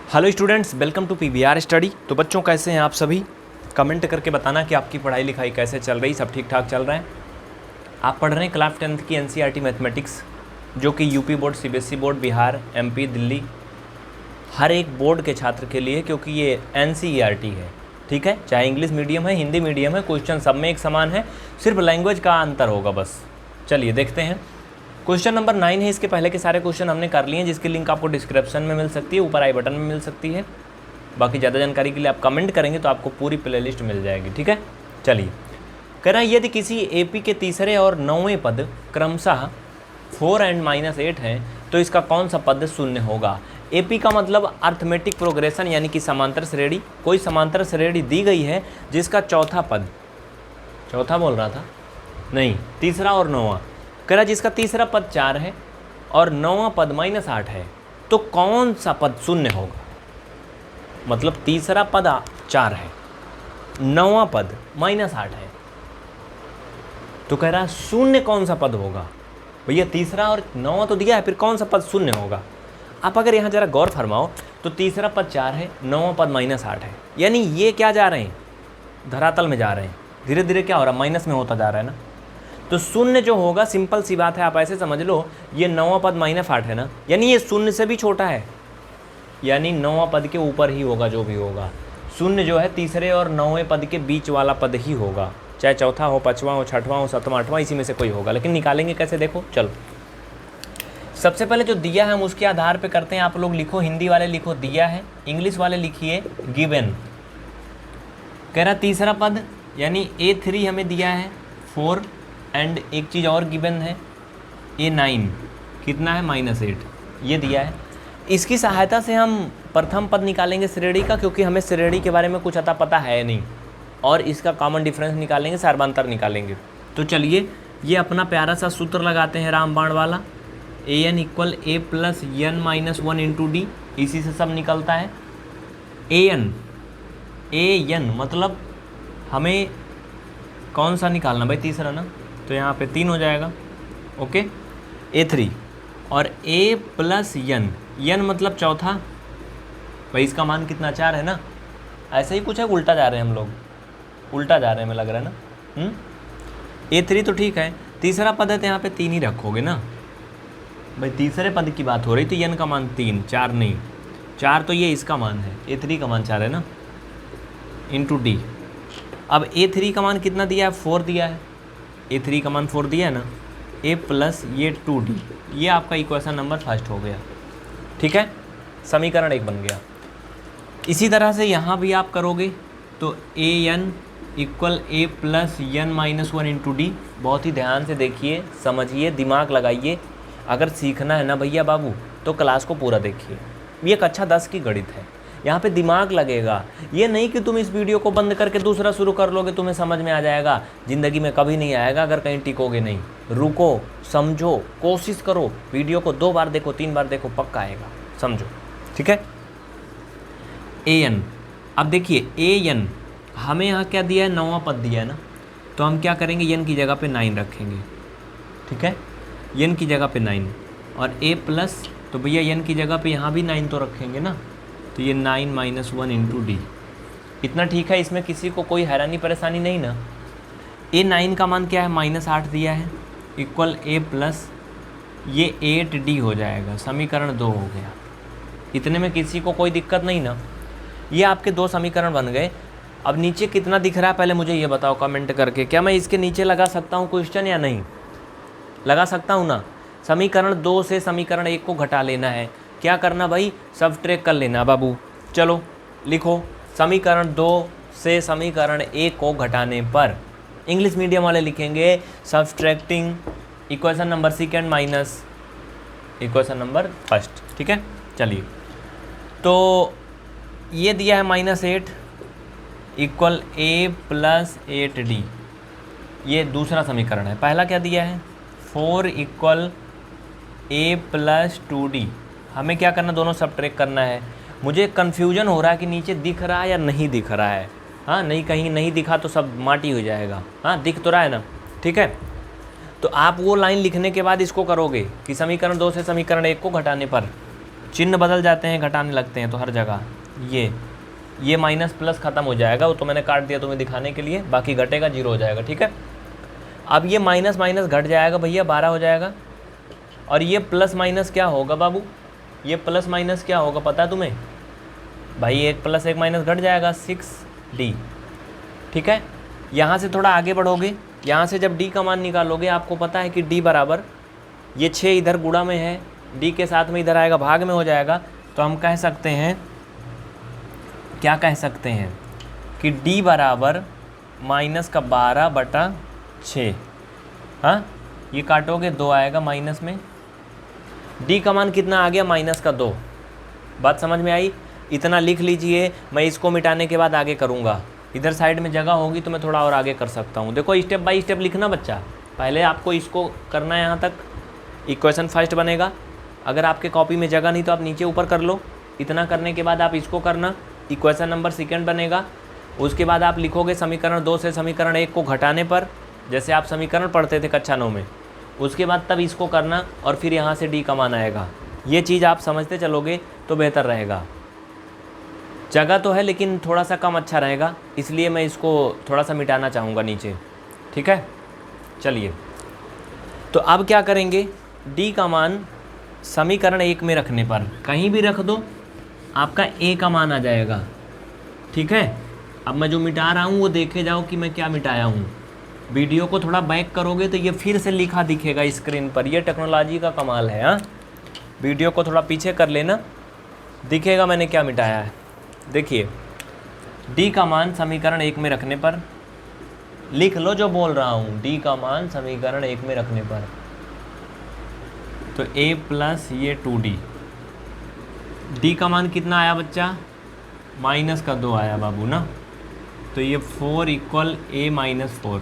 Hello students, welcome to PVR study. तो बच्चों कैसे हैं आप सभी? कमेंट करके बताना कि आपकी पढ़ाई लिखाई कैसे चल रही, सब ठीक ठाक चल रहा है। आप पढ़ रहे हैं क्लास 10th की एनसीईआरटी मैथमेटिक्स, जो कि UP board, CBSE board, Bihar, MP, Delhi, हर एक बोर्ड के छात्र के लिए, क्योंकि ये एनसीईआरटी है। ठीक है, चाहे इंग्लिश मीडियम है, हिंदी मीडियम है, क्वेश्चन सब में एक समान है, सिर्फ लैंग्वेज का अंतर होगा बस। चलिए देखते हैं। क्वेश्चन नंबर 9 है। इसके पहले के सारे क्वेश्चन हमने कर लिए हैं, जिसकी लिंक आपको डिस्क्रिप्शन में मिल सकती है, ऊपर आई बटन में मिल सकती है। बाकी ज़्यादा जानकारी के लिए आप कमेंट करेंगे तो आपको पूरी प्लेलिस्ट मिल जाएगी। ठीक है, चलिए। कह रहा है यदि किसी एपी के तीसरे और 9वें पद क्रमशः 4 और -8 हैं तो इसका कौन सा पद शून्य होगा। एपी का मतलब अर्थमेटिक प्रोग्रेशन, यानी कि समांतर श्रेणी। कोई समांतर श्रेणी दी गई है जिसका चौथा पद, चौथा बोल रहा था नहीं, तीसरा और 9वां, कह रहा जिसका तीसरा पद 4 है और 9वां पद -8 है, तो कौन सा पद शून्य होगा। मतलब तीसरा पद 4 है, 9वां पद -8 है, तो कह रहा शून्य कौन सा पद होगा। भैया तीसरा और 9वां तो दिया है, फिर कौन सा पद शून्य होगा। आप अगर यहाँ जरा गौर फरमाओ तो तीसरा पद 4 है, 9वां पद -8 है, यानी ये क्या जा रहे हैं, धरातल में जा रहे हैं। धीरे धीरे क्या हो रहा है, माइनस में होता जा रहा है ना। तो शून्य जो होगा, सिंपल सी बात है, आप ऐसे समझ लो, ये 9वां पद -8 है ना, यानी ये शून्य से भी छोटा है, यानी 9वां पद के ऊपर ही होगा जो भी होगा। शून्य जो है तीसरे और 9वें पद के बीच वाला पद ही होगा, चाहे चौथा हो, पाँचवां हो, छठवां हो, सातवां, आठवां, इसी में से कोई होगा। लेकिन निकालेंगे कैसे, देखो चलो। सबसे पहले जो दिया है हम उसके आधार पे करते हैं। आप लोग लिखो, हिंदी वाले लिखो दिया है, इंग्लिश वाले लिखिए गिवन। कह रहा तीसरा पद यानी A3 हमें दिया है 4, एंड एक चीज़ और गिवन है A9 कितना है -8, ये दिया है। इसकी सहायता से हम प्रथम पद निकालेंगे श्रेणी का, क्योंकि हमें श्रेणी के बारे में कुछ अता पता है नहीं, और इसका कॉमन डिफरेंस निकालेंगे, सर्वांतर निकालेंगे। तो चलिए ये अपना प्यारा सा सूत्र लगाते हैं रामबाण वाला, an = a + n - 1 × d। इसी से सब निकलता है। an मतलब हमें कौन सा निकालना भाई, तीसरा ना, तो यहाँ पे 3 हो जाएगा। ओके, A3 और a + n मतलब चौथा, भाई इसका मान कितना, 4 है ना। ऐसे ही कुछ है, उल्टा जा रहे हैं हम लोग, उल्टा जा रहे हैं, हमें लग रहा है ना। A3 तो ठीक है, तीसरा पद है तो यहाँ पे 3 ही रखोगे ना भाई, तीसरे पद की बात हो रही, तो n का मान 3, 4 नहीं, 4 तो ये इसका मान है, A3 का मान 4 है ना, × d। अब A3 का मान कितना दिया है, 4 दिया है, A3 का मान 4 दिया है ना, a + ये 2d, ये आपका इक्वेशन नंबर फर्स्ट हो गया। ठीक है, समीकरण 1 बन गया। इसी तरह से यहाँ भी आप करोगे तो an = a + n - 1 × d। बहुत ही ध्यान से देखिए, समझिए, दिमाग लगाइए। अगर सीखना है ना भैया बाबू, तो क्लास को पूरा देखिए। ये कक्षा 10 की गणित है, यहाँ पे दिमाग लगेगा। ये नहीं कि तुम इस वीडियो को बंद करके दूसरा शुरू कर लोगे, तुम्हें समझ में आ जाएगा, ज़िंदगी में कभी नहीं आएगा अगर कहीं टिकोगे नहीं। रुको, समझो, कोशिश करो, वीडियो को 2 बार देखो, 3 बार देखो, पक्का आएगा, समझो। ठीक है, an। अब देखिए an हमें यहाँ क्या दिया है, 9वां पद दिया है ना, तो हम क्या करेंगे, n की जगह पे 9 रखेंगे। ठीक है, n की जगह पे 9, और a + तो भैया n की जगह पे यहाँ भी 9 तो रखेंगे ना, तो ये 9 - 1 × d। इतना ठीक है, इसमें किसी को कोई हैरानी परेशानी नहीं ना। A9 का मान क्या है, -8 दिया है, = a + ये 8d हो जाएगा, समीकरण 2 हो गया। इतने में किसी को कोई दिक्कत नहीं ना। ये आपके 2 समीकरण बन गए। अब नीचे कितना दिख रहा है पहले मुझे ये बताओ कमेंट करके, क्या मैं इसके नीचे लगा सकता हूँ क्वेश्चन या नहीं? लगा सकता हूँ ना। समीकरण 2 से समीकरण 1 को घटा लेना है। क्या करना भाई, सब्ट्रैक्ट कर लेना बाबू। चलो लिखो, समीकरण 2 से समीकरण 1 को घटाने पर, इंग्लिश मीडियम वाले लिखेंगे subtracting equation number second minus equation number first. ठीक है, चलिए। तो ये दिया है -8 = a + 8d, ये दूसरा समीकरण है। पहला क्या दिया है, 4 = a + 2d। हमें क्या करना, दोनों सब्ट्रैक्ट करना है। मुझे कन्फ्यूजन हो रहा है कि नीचे दिख रहा है या नहीं दिख रहा है। हाँ, नहीं, कहीं नहीं दिखा तो सब माटी हो जाएगा। हाँ, दिख तो रहा है ना। ठीक है, तो आप वो लाइन लिखने के बाद इसको करोगे कि समीकरण 2 से समीकरण 1 को घटाने पर चिन्ह बदल जाते हैं, घटाने लगते हैं, तो हर जगह ये माइनस प्लस ख़त्म हो जाएगा, वो तो मैंने काट दिया तुम्हें दिखाने के लिए, बाकी घटेगा 0 हो जाएगा, ठीक है। अब ये माइनस माइनस घट जाएगा भैया, 12 हो जाएगा। और ये प्लस माइनस क्या होगा बाबू, ये प्लस माइनस क्या होगा पता है तुम्हें भाई, 1 + 1 माइनस घट जाएगा 6D, ठीक है। यहाँ से थोड़ा आगे बढ़ोगे, यहाँ से जब D का मान निकालोगे आपको पता है कि D बराबर ये 6 इधर गुणा में है, D के साथ में इधर आएगा भाग में हो जाएगा, तो हम कह सकते हैं, क्या कह सकते हैं कि D बराबर -12/6। हाँ, ये काटोगे 2 आएगा माइनस में, D का मान कितना आ गया -2। बात समझ में आई? इतना लिख लीजिए, मैं इसको मिटाने के बाद आगे करूँगा। इधर साइड में जगह होगी तो मैं थोड़ा और आगे कर सकता हूँ। देखो स्टेप बाय स्टेप लिखना बच्चा, पहले आपको इसको करना है, यहाँ तक इक्वेशन फर्स्ट बनेगा। अगर आपके कॉपी में जगह नहीं तो आप नीचे ऊपर कर लो। इतना करने के बाद आप इसको करना, इक्वेशन नंबर सेकेंड बनेगा। उसके बाद आप लिखोगे समीकरण 2 से समीकरण 1 को घटाने पर, जैसे आप समीकरण पढ़ते थे कक्षा 9 में। उसके बाद तब इसको करना और फिर यहाँ से D का मान आएगा। ये चीज़ आप समझते चलोगे तो बेहतर रहेगा। जगह तो है लेकिन थोड़ा सा कम अच्छा रहेगा, इसलिए मैं इसको थोड़ा सा मिटाना चाहूँगा नीचे, ठीक है। चलिए, तो अब क्या करेंगे, D का मान समीकरण 1 में रखने पर कहीं भी रख दो, आपका A का मान आ जाएगा, ठीक है। अब मैं जो मिटा रहा हूँ वो देखे जाओ कि मैं क्या मिटाया हूँ। वीडियो को थोड़ा बैक करोगे तो ये फिर से लिखा दिखेगा स्क्रीन पर। ये टेक्नोलॉजी का कमाल है। हाँ, वीडियो को थोड़ा पीछे कर लेना, दिखेगा मैंने क्या मिटाया है। देखिए, D का मान समीकरण 1 में रखने पर, लिख लो जो बोल रहा हूँ, D का मान समीकरण 1 में रखने पर, तो A + ये 2D। D का मान कितना आया बच्चा, -2 आया बाबू ना, तो ये 4 = A - 4।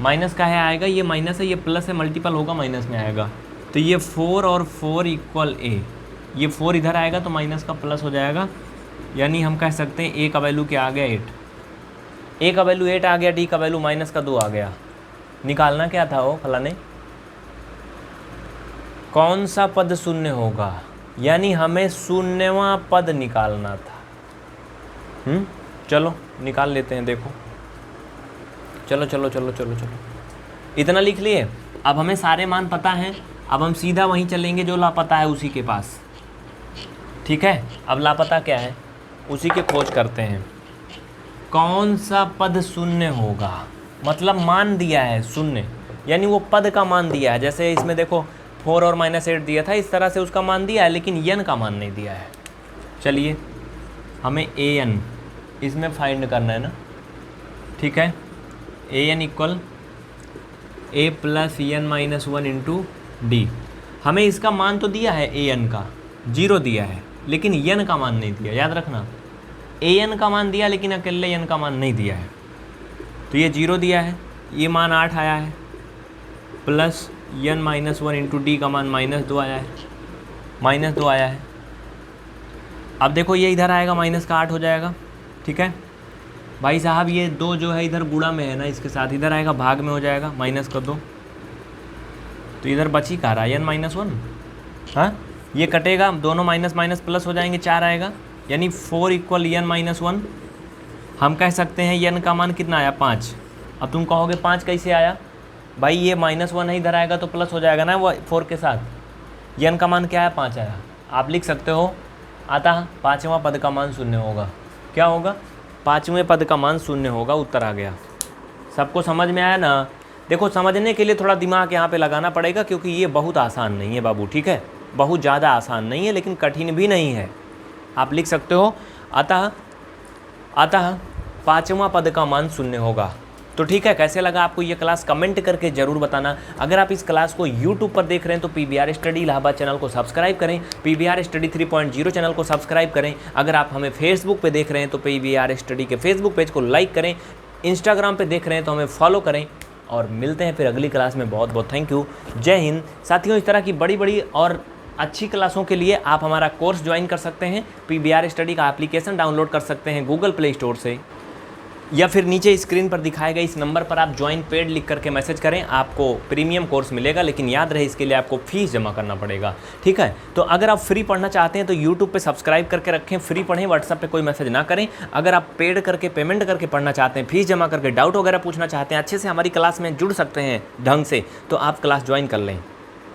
माइनस का है आएगा, ये माइनस है, ये प्लस है, मल्टीपल होगा माइनस में आएगा, तो ये 4 और 4 = A। ये 4 इधर आएगा तो माइनस का प्लस हो जाएगा, यानी हम कह सकते हैं A का वैल्यू क्या आ गया 8। A का वैल्यू 8 आ गया, D का वैल्यू -2 आ गया। निकालना क्या था वो फलाने, कौन सा पद शून्य होगा, यानी हमें शून्यवां पद निकालना था। चलो निकाल लेते हैं, देखो चलो चलो चलो चलो चलो, इतना लिख लिए। अब हमें सारे मान पता हैं, अब हम सीधा वहीं चलेंगे जो लापता है उसी के पास, ठीक है। अब लापता क्या है उसी के खोज करते हैं। कौन सा पद शून्य होगा, मतलब मान दिया है शून्य, यानी वो पद का मान दिया है। जैसे इसमें देखो 4 और -8 दिया था, इस तरह से उसका मान दिया है, लेकिन n का मान नहीं दिया है। चलिए, हमें an इसमें फाइंड करना है ना, ठीक है। an = A + n - 1 × D। हमें इसका मान तो दिया है an का, 0 दिया है, लेकिन n का मान नहीं दिया, याद रखना। an का मान दिया लेकिन अकेले n का मान नहीं दिया है, तो ये 0 दिया है, ये मान 8 आया है, प्लस n - 1 × D का मान -2 आया है, -2 आया है। अब देखो ये इधर आएगा, -8 हो जाएगा, ठीक है भाई साहब। ये 2 जो है इधर गुणा में है ना, इसके साथ इधर आएगा भाग में हो जाएगा, -2, तो इधर बची का रहा n - 1। हाँ, ये कटेगा, दोनों माइनस माइनस प्लस हो जाएंगे, 4 आएगा, यानी 4 = n - 1। हम कह सकते हैं n का मान कितना आया, 5। अब तुम कहोगे 5 कैसे आया भाई, ये -1 है, इधर आएगा तो प्लस हो जाएगा ना वो 4 के साथ। n का मान क्या है, 5 आया। आप लिख सकते हो, अतः 5वां पद का मान 0 होगा। क्या होगा, 5वें पद का मान 0 होगा। उत्तर आ गया। सबको समझ में आया ना। देखो, समझने के लिए थोड़ा दिमाग यहाँ पे लगाना पड़ेगा, क्योंकि ये बहुत आसान नहीं है बाबू, ठीक है। बहुत ज़्यादा आसान नहीं है, लेकिन कठिन भी नहीं है। आप लिख सकते हो, अतः 5वां पद का मान 0 होगा। तो ठीक है, कैसे लगा आपको ये क्लास, कमेंट करके ज़रूर बताना। अगर आप इस क्लास को YouTube पर देख रहे हैं तो PBR स्टडी इलाहाबाद चैनल को सब्सक्राइब करें, PBR स्टडी 3.0 चैनल को सब्सक्राइब करें। अगर आप हमें फेसबुक पे देख रहे हैं तो PBR स्टडी के फेसबुक पेज को लाइक करें, इंस्टाग्राम पे देख रहे हैं तो हमें फॉलो करें, और मिलते हैं फिर अगली क्लास में। बहुत बहुत थैंक यू, जय हिंद। साथियों, इस तरह की बड़ी बड़ी और अच्छी क्लासों के लिए आप हमारा कोर्स ज्वाइन कर सकते हैं। PBR स्टडी का एप्लीकेशन डाउनलोड कर सकते हैं गूगल प्ले स्टोर से। या फिर नीचे स्क्रीन पर दिखाए गए इस नंबर पर आप ज्वाइन पेड लिख करके मैसेज करें, आपको प्रीमियम कोर्स मिलेगा, लेकिन याद रहे इसके लिए आपको फीस जमा करना पड़ेगा, ठीक है। तो अगर आप फ्री पढ़ना चाहते हैं तो यूट्यूब पे सब्सक्राइब करके रखें, फ्री पढ़ें, व्हाट्सएप पे कोई मैसेज ना करें। अगर आप पेड करके पेमेंट करके पढ़ना चाहते हैं, फीस जमा करके डाउट वगैरह पूछना चाहते हैं, अच्छे से हमारी क्लास में जुड़ सकते हैं ढंग से, तो आप क्लास ज्वाइन कर लें।